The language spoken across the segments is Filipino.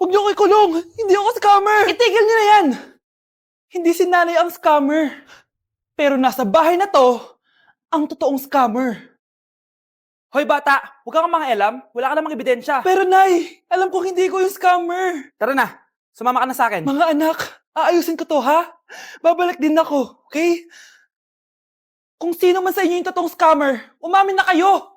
Huwag niyo ko ikulong! Hindi ako scammer! Itigil niyo na yan! Hindi si nanay ang scammer. Pero nasa bahay na to, ang totoong scammer. Hoy bata, huwag kang mangialam. Wala ka namang ebidensya. Pero nay, alam kong hindi ko yung scammer. Tara na, sumama ka na sa akin. Mga anak, aayusin ko to ha? Babalik din ako, okay? Kung sino man sa inyo yung totoong scammer, umamin na kayo!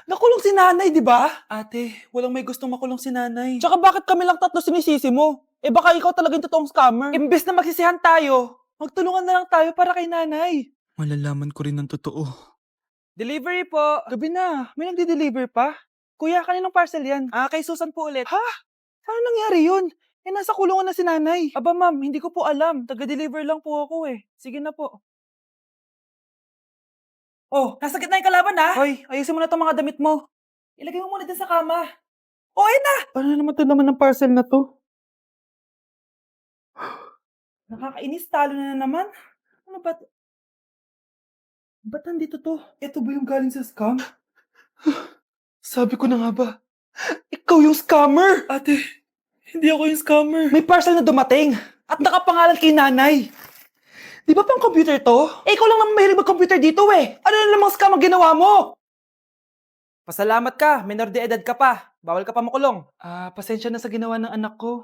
Nakulong si nanay, di ba? Ate, walang may gustong makulong si nanay. Tsaka bakit kami lang tatlo sinisisi mo? Eh baka ikaw talaga yung totoong scammer. Imbes na magsisihan tayo, magtulungan na lang tayo para kay nanay. Malalaman ko rin ang totoo. Delivery po. Gabi na, may nagde-deliver pa? Kuya, kaninong parcel yan? Kay Susan po ulit. Ha? Paano nangyari yun? Eh, nasa kulungan na si nanay. Aba ma'am, hindi ko po alam. Taga-deliver lang po ako eh. Sige na po. Oh, nasa gitna yung kalaban ha? Hoy, ayusin mo na itong mga damit mo. Ilagay mo muna dyan sa kama. Oh, ayun na! Paano naman ito naman ng parcel na to? Nakakainis, talo na naman. Ano ba? Ba't nandito to? Ito ba yung galing sa scam? Sabi ko na nga ba, ikaw yung scammer! Ate, hindi ako yung scammer. May parcel na dumating at nakapangalan kay nanay. Di ba pang computer to? Eh, ikaw lang naman mahilig mag-computer dito eh. Ano na namang scam ang ginawa mo? Pasalamat ka, minor de edad ka pa. Bawal ka pa makulong. Pasensya na sa ginawa ng anak ko.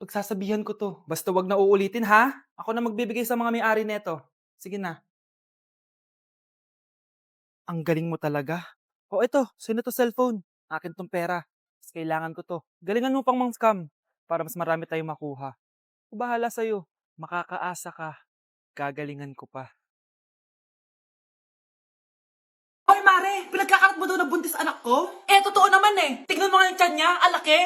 Pagsasabihan ko to. Basta wag na uulitin ha. Ako na magbibigay sa mga may-ari neto. Sige na. Ang galing mo talaga. O eto, sino to cellphone? Akin tong pera. Mas kailangan ko to. Galingan mo pang mang-scam para mas marami tayong makuha. O bahala sa'yo. Makakaasa ka. Gagalingan ko pa. Hoy Mare, pinagkakarat mo daw na buntis anak ko? Eh, totoo naman eh. Tignan mo nga yung tiyan niya, alaki.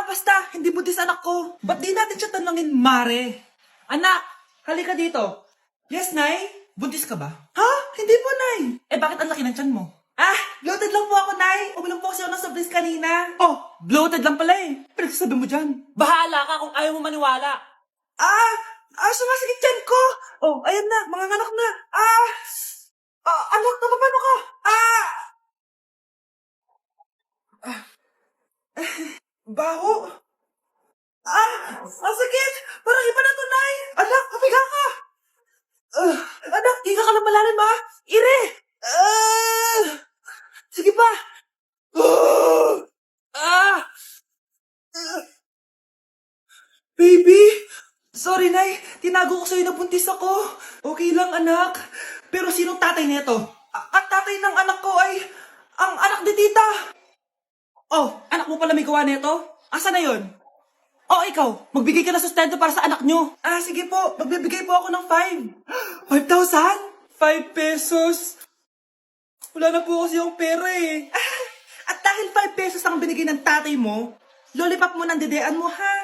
Basta, hindi buntis anak ko. Ba't di natin siya tanungin, Mare? Anak, halika dito. Yes, Nay? Buntis ka ba? Ha? Hindi po, Nay. Eh, bakit ang laki ng tiyan mo? Bloated lang po ako, Nay. Uminom po kasi ako ng soft drinks kanina. Oh, bloated lang pala eh. Pinagsasabi mo dyan. Bahala ka kung ayaw mo maniwala. Sumasakit tiyan ko. Oh, ayan na, mga anak na. Anak, paano ka? Baho. Ang sakit. Parang iba na to, Nay. Anak, papiga ka. Anak, higa ka lang malalim, ha? Ire. Sige pa. Baby. Sorry, Nay. Tinago ko sa'yo na buntis ako. Okay lang, anak. Pero sinong tatay nito? Ang tatay ng anak ko ay ang anak ni tita. Oh, anak mo pala may gawa nito? Asa na yun? Oh, ikaw, magbigay ka na sustento para sa anak nyo. Sige po, magbibigay po ako ng 5. 5,000? 5 pesos? Wala na po kasi yung pera eh. At dahil 5 pesos ang binigay ng tatay mo, lollipop mo ng dedean mo ha.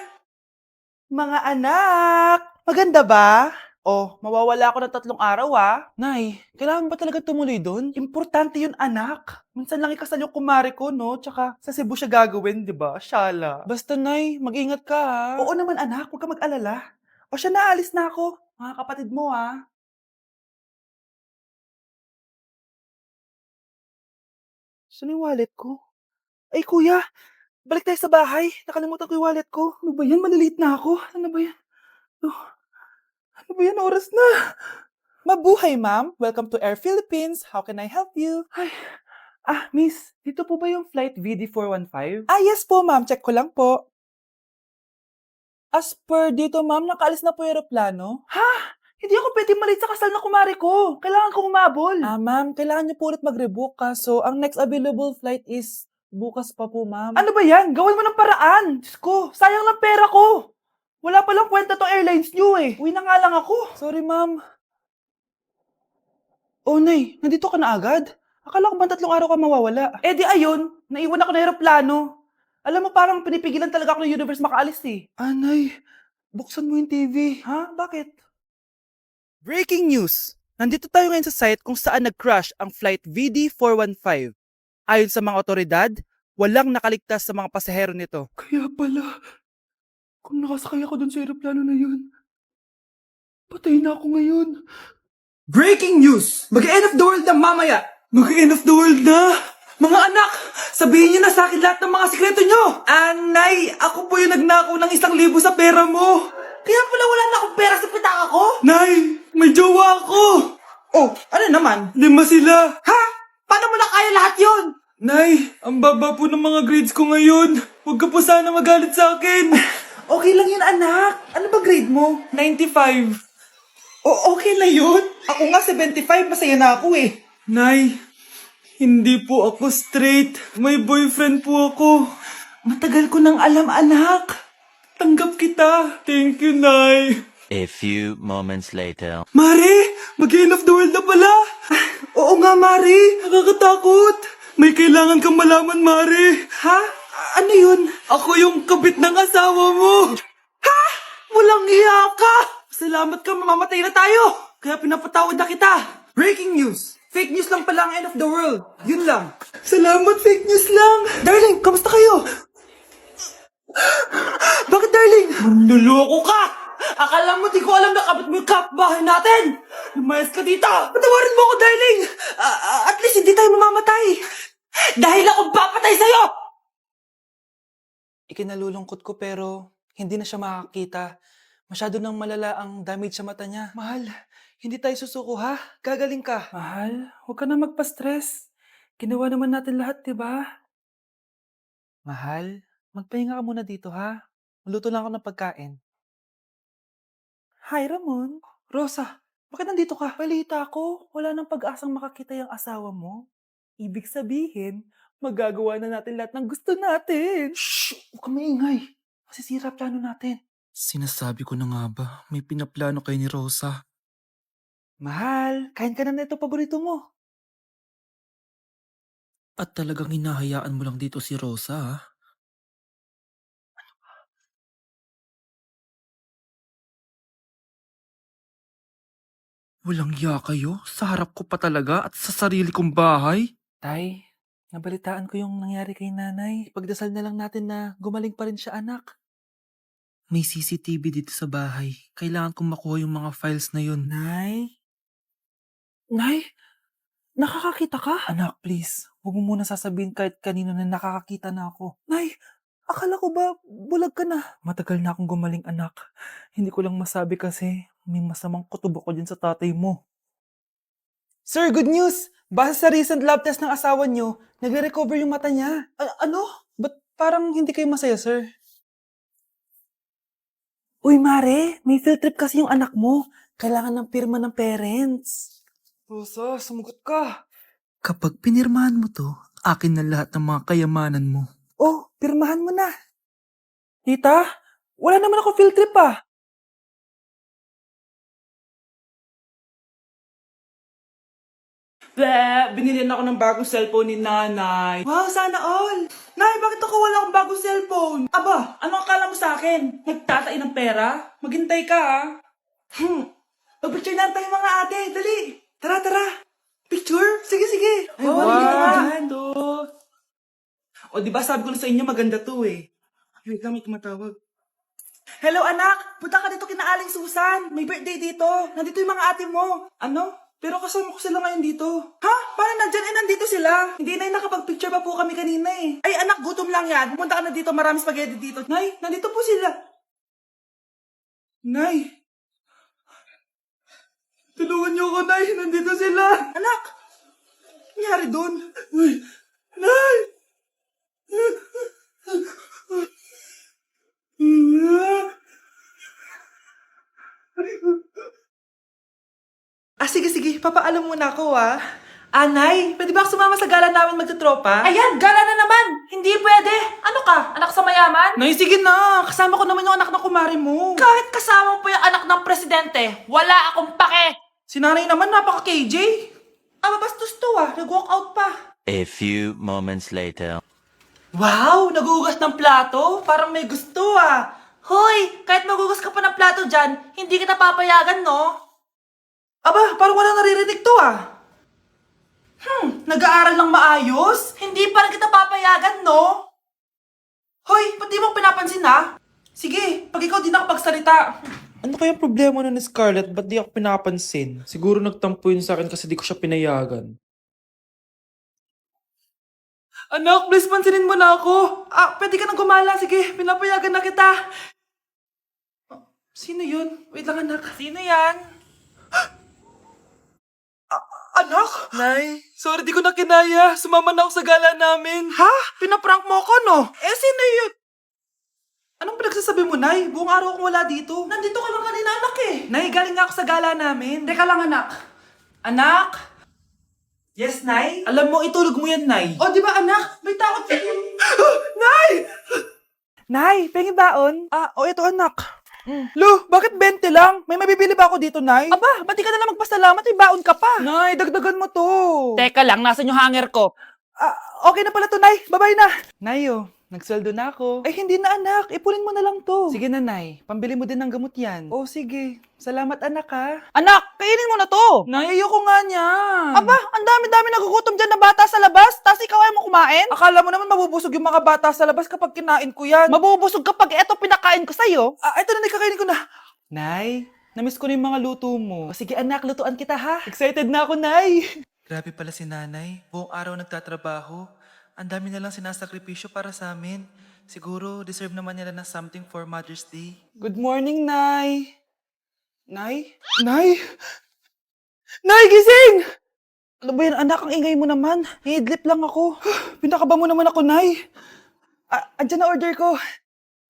Mga anak, maganda ba? Oh, mawawala ako ng 3 araw ha. Nay, kailangan ba talaga tumuloy doon? Importante yun anak. Minsan lang ikasal yung kumare ko, no? Tsaka sa Cebu siya gagawin, di ba? Shala. Basta Nay, mag-ingat ka ha. Oo naman anak, huwag ka mag-alala. O siya na, alis na ako. Mga kapatid mo ha. Saan yung wallet ko? Ay kuya, balik tayo sa bahay. Nakalimutan ko yung wallet ko. Ano ba yan? Maliliit na ako. Ano ba yan? Ano ba yan? Oras na. Mabuhay, ma'am. Welcome to Air Philippines. How can I help you? Ay, miss, dito po ba yung flight VD415? Yes po, ma'am. Check ko lang po. As per dito, ma'am, nakaalis na po yung aeroplano. Ha? Hindi ako pwede malit sa kasal na kumari ko. Kailangan ko umabol. Ma'am, kailangan niyo po ulit mag-rebook So, ang next available flight is bukas pa po, ma'am. Ano ba yan? Gawin mo ng paraan. Diyos ko, sayang lang pera ko. Wala palang kwenta tong airlines niyo eh. Uwi na nga lang ako. Sorry, ma'am. Oh, Nay, nandito ka na agad? Akala ko ba 3 araw ka mawawala? Eh di ayun, naiwan ako ng aeroplano. Alam mo, parang pinipigilan talaga ako ng universe makaalis eh. Nay, buksan mo yung TV. Ha? Bakit? Breaking news! Nandito tayo ngayon sa site kung saan nag-crash ang flight VD415. Ayon sa mga otoridad, walang nakaligtas sa mga pasahero nito. Kaya pala, kung nakasakay ako dun sa aeroplano na yun, patay na ako ngayon. Breaking news! Mag-end of the world na mamaya! Mag-end of the world na! Mga anak, sabihin niyo na sa akin lahat ng mga sikreto niyo. Nay, ako po yung nagnakaw ng 1,000 sa pera mo. Kaya pala wala na akong pera sa pitaka ko? Nay, may jowa ako. Oh, ano naman? 5 sila. Ha? Paano mo na kaya lahat yon? Nay, ang baba po ng mga grades ko ngayon. Huwag ka po sana magalit sa akin. Okay lang yun, anak. Ano ba grade mo? 95. Okay na yun. Ako nga 75, masaya na ako eh. Nay, hindi po ako straight. May boyfriend po ako. Matagal ko nang alam, anak. Tanggap kita. Thank you, Nay. A few moments later. Mari, mag-end of the world na pala. Oo nga, Mari. Nakakatakot. May kailangan kang malaman, Mari. Ha? Ano yun? Ako yung kabit ng asawa mo. Ha? Walang iya ka. Salamat ka, mamamatay na tayo. Kaya pinapatawad na kita. Breaking news. Fake news lang pala ang end of the world. Yun lang. Salamat, fake news lang. Darling, kamusta kayo? Bakit, darling? Manluloko ka! Akala mo di ko alam na kabit mo yung kapbahay natin! Lumayas ka dito! Patawarin mo ako, darling! At least hindi tayo mamamatay! Dahil akong papatay sa'yo! Ikinalulungkot ko pero hindi na siya makakita. Masyado nang malala ang damage sa mata niya. Mahal, hindi tayo susuko ha? Gagaling ka. Mahal, huwag ka na magpa-stress. Ginawa naman natin lahat, diba? Mahal, magpahinga ka muna dito ha. Maluto lang ako ng pagkain. Hi, Ramon. Rosa, bakit nandito ka? Balita ko, wala nang pag-asang makakita yung asawa mo. Ibig sabihin, magagawa na natin lahat ng gusto natin. Shh! Huwag ka maingay. Masisira plano natin. Sinasabi ko na nga ba, may pinaplano kay ni Rosa. Mahal, kain ka na nito paborito mo. At talagang hinahayaan mo lang dito si Rosa, ha? Walang ya kayo? Sa harap ko pa talaga at sa sarili kong bahay? Tay, nabalitaan ko yung nangyari kay nanay. Pagdasal na lang natin na gumaling pa rin siya, anak. May CCTV dito sa bahay. Kailangan kong makuha yung mga files na yun. Nay? Nay? Nakakakita ka? Anak, please. Huwag mo muna sasabihin kahit kanino na nakakakita na ako. Nay, akala ko ba bulag ka na? Matagal na akong gumaling, anak. Hindi ko lang masabi kasi may masamang kutob ako dyan sa tatay mo. Sir, good news! Base sa recent lab test ng asawa niyo, nagre-recover yung mata niya. Ano? Ba't parang hindi kayo masaya, sir? Uy, Mare, may field trip kasi yung anak mo. Kailangan ng pirma ng parents. Rosa, sumugot ka. Kapag pinirmahan mo to, akin na lahat ng mga kayamanan mo. Oh, pirmahan mo na. Tita, wala naman ako field trip ah. Binili na ako ng bagong cellphone ni nanay. Wow, sana all! Nay, bakit ako wala akong bagong cellphone? Aba, ano akala mo sa akin? Nagtatain ng pera? Maghintay ka ah. Pag-picture na tayo mga ate, dali. Tara, tara. Picture? Sige, sige. Ay, one, two. O, di ba sabi ko na sa inyo maganda to eh. Wait lang, may tumatawag. Hello anak, punta ka dito kina Aling Susan. May birthday dito. Nandito yung mga ate mo. Ano? Pero kasama ko sila ngayon dito. Ha? Paano nandyan? Nandito sila. Hindi na nakapag-picture pa po kami kanina eh. Ay anak, gutom lang yan. Pumunta ka na dito, marami spaghetti dito. Nay, nandito po sila. Nay. Tulungan niyo ako, Nay. Nandito sila. Anak, nangyari doon? Uy, Nay. Sige, sige. Papaalam muna ako, ah. Anay, pwede ba ako sumama sa gala namin magtutropa? Ayan, gala na naman! Hindi pwede! Ano ka? Anak sa mayaman? Nay, sige na. Kasama ko naman yung anak ng kumari mo. Kahit kasama mo pa yung anak ng presidente, wala akong pake! Si nanay naman, napaka-KJ. Bastos to, ah. Nag-walk out pa. A few moments later. Wow, nagugas ng plato. Parang may gusto, ah. Hoy, kahit magugas ka pa ng plato dyan, hindi kita papayagan, no? Parang wala naririnig to, ah. Nag-aaral ng maayos? Hindi pa rin kita papayagan, no? Hoy, ba't di mo pinapansin, ha? Sige, pag ikaw di nakapagsalita. Ano kaya problema nun ni Scarlett? Ba't di ako pinapansin? Siguro nagtampo yun sa akin kasi di ko siya pinayagan. Anak, please pansinin mo na ako. Pwede ka nang gumala. Sige, pinapayagan na kita. Sino yun? Wait lang, anak. Sino yan? Anak? Nay, sorry di ko na kinaya. Sumama na ako sa gala namin. Ha? Pinaprank mo ako, no? Sino yun? Anong pinagsasabi mo, Nay? Buong araw akong wala dito. Nandito ka lang kanina, anak eh. Nay, galing nga ako sa gala namin. Teka lang, anak. Anak? Yes, Nay? Alam mo, itulog mo yan, Nay. O, di ba, anak? May takot ka. Nay! Nay, pengi baon? Ito, anak. Lu, bakit 20 lang? May mabibili ba ako dito, Nay? Aba, ba't di ka na lang magpasalamat? May baon ka pa. Nay, dagdagan mo to. Teka lang, nasan yung hanger ko? Okay na pala to, Nay. Bye-bye na. Nay, nagsweldo na ako. Ay, hindi na, anak. Ipunin mo na lang to. Sige na, Nay. Pambili mo din ng gamot yan. Oh, sige. Salamat, anak, ha. Anak, kainin mo na to! Nay, ayoko nga niyan. Aba, ang dami-dami nagugutom dyan na bata sa labas, tas ikaw ay mo kumain? Akala mo naman mabubusog yung mga bata sa labas kapag kinain ko yan. Mabubusog kapag eto pinakain ko sa'yo. Ito na, kakainin ko na. Nay, namiss ko na yung mga luto mo. O, sige, anak, lutuan kita, ha. Excited na ako, Nay. Grabe pala si nanay. Buong araw nagtatrabaho. Ang dami na lang sinasakripisyo para sa amin. Siguro, deserve naman nila ng something for Mother's Day. Good morning, Nay. Nay? Nay? Nay, gising! Ano ba yan, anak? Ang ingay mo naman. Hihidlip lang ako. Pinakaba mo naman ako, Nay. Andyan na order ko.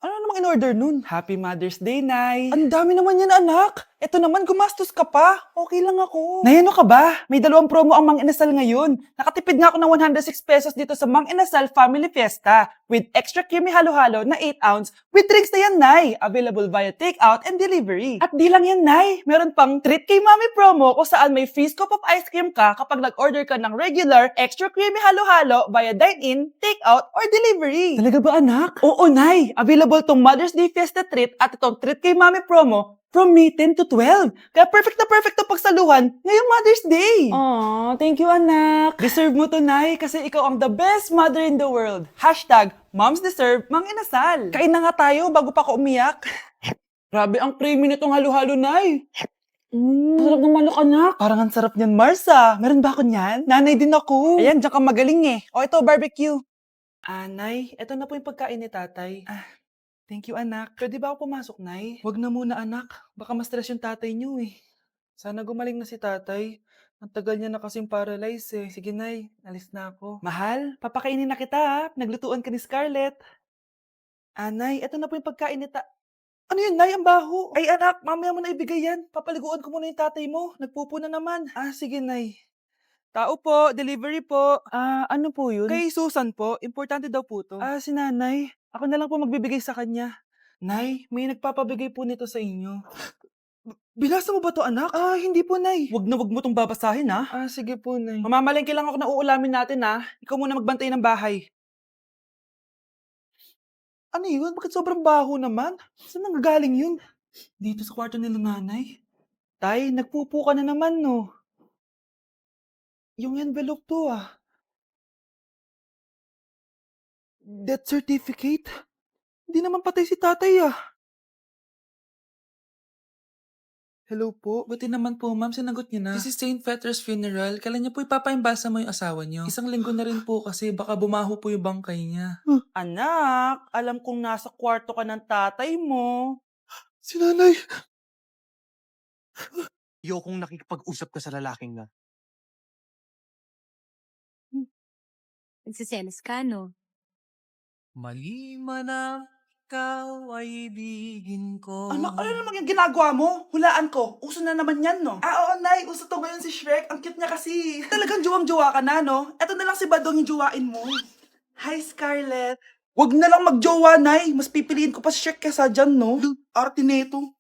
Ano namang in-order nun? Happy Mother's Day, Nay. Ang dami naman yan, anak. Ito naman, gumastos ka pa. Okay lang ako. Nay, ano ka ba? May 2 promo ang Mang Inasal ngayon. Nakatipid nga ako ng 106 pesos dito sa Mang Inasal Family Fiesta with extra creamy halo-halo na 8 ounce with drinks na yan, Nay. Available via takeout and delivery. At di lang yan, Nay. Meron pang Treat kay Mami promo kung saan may free scoop of ice cream ka kapag nag-order ka ng regular extra creamy halo-halo via dine-in, takeout, or delivery. Talaga ba, anak? Oo, Nay. Available tong Mother's Day Fiesta treat at itong Treat kay Mami promo from May 10 to 12. Kaya perfect na perfect to pagsaluhan ngayong Mother's Day. Aw, thank you, anak. Deserve mo to, Nay, kasi ikaw ang the best mother in the world. Hashtag, Moms Deserve Mang Inasal. Kain na nga tayo bago pa ako umiyak. Grabe ang creamy nitong halo-halo, Nay. Sarap ng manok, anak. Parang ang sarap niyan, Marsa. Meron ba ako niyan? Nanay din ako. Ayan, diyan ka magaling eh. O, ito, barbecue. Nay, ito na po yung pagkain ni tatay. Thank you, anak. Pwede ba ako pumasok, Nay? Wag na muna, anak. Baka ma-stress yung tatay niyo eh. Sana gumaling na si tatay. Ang tagal niya na kasing paralyzed eh. Sige, Nay. Alis na ako. Mahal, papakainin na kita ha. Naglutuan ka ni Scarlett. Nay, ito na po yung pagkain ni Ano yun, Nay? Ang baho. Ay, anak, mamaya mo na ibigay yan. Papaliguan ko muna yung tatay mo. Nagpupo na naman. Sige, Nay. Tao po, delivery po. Ano po yun? Kay Susan po, importante daw po to. Si nanay. Ako na lang po magbibigay sa kanya. Nay, may nagpapabigay po nito sa inyo. Binasa mo ba to, anak? Hindi po, Nay. Wag na wag mo tong babasahin, ha? Sige po, Nay. Mamamalengke lang ako na uulamin natin, ha? Ikaw muna magbantay ng bahay. Ano yun? Bakit sobrang baho naman? Saan nanggagaling yun? Dito sa kwarto nila nanay. Tay, nagpupo ka na naman, no? Yung envelope to, Death certificate? Hindi naman patay si tatay, Hello po? Buti naman po, ma'am, sinagot niyo na. This is St. Peter's Funeral. Kailan niyo po ipapaimbasa mo yung asawa niyo? Isang linggo na rin po kasi baka bumaho po yung bangkay niya. Anak, alam kong nasa kwarto ka ng tatay mo. Si nanay! Ayokong nakikipag-usap ka sa lalaking na. Nagsiselos ka, no? Mali man ang ikaw ay ibigin ko. Anak, ano naman yung ginagawa mo? Hulaan ko. Uso na naman yan, no? Oo, Nay. Uso to ngayon si Shrek. Ang cute niya kasi. Talagang juwang-juwa ka na, no? Eto na lang si Badong yung juwain mo. Hi, Scarlett. Wag na lang magjowa, Nay. Mas pipiliin ko pa si Shrek kesa dyan, no? Arte neto.